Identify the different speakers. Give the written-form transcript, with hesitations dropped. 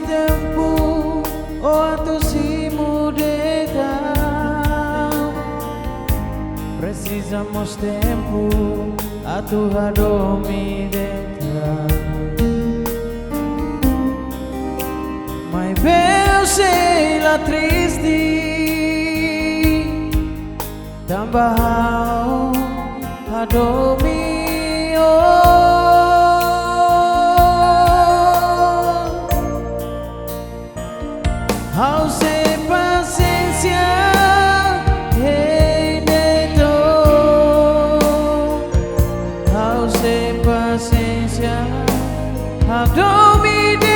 Speaker 1: tempo o tu si mudeta. Precisamos tempo a tu dormir dentro. Mas eu sei lá triste, tambah a dormir. How say paciência hey neto. How say paciência a dormir.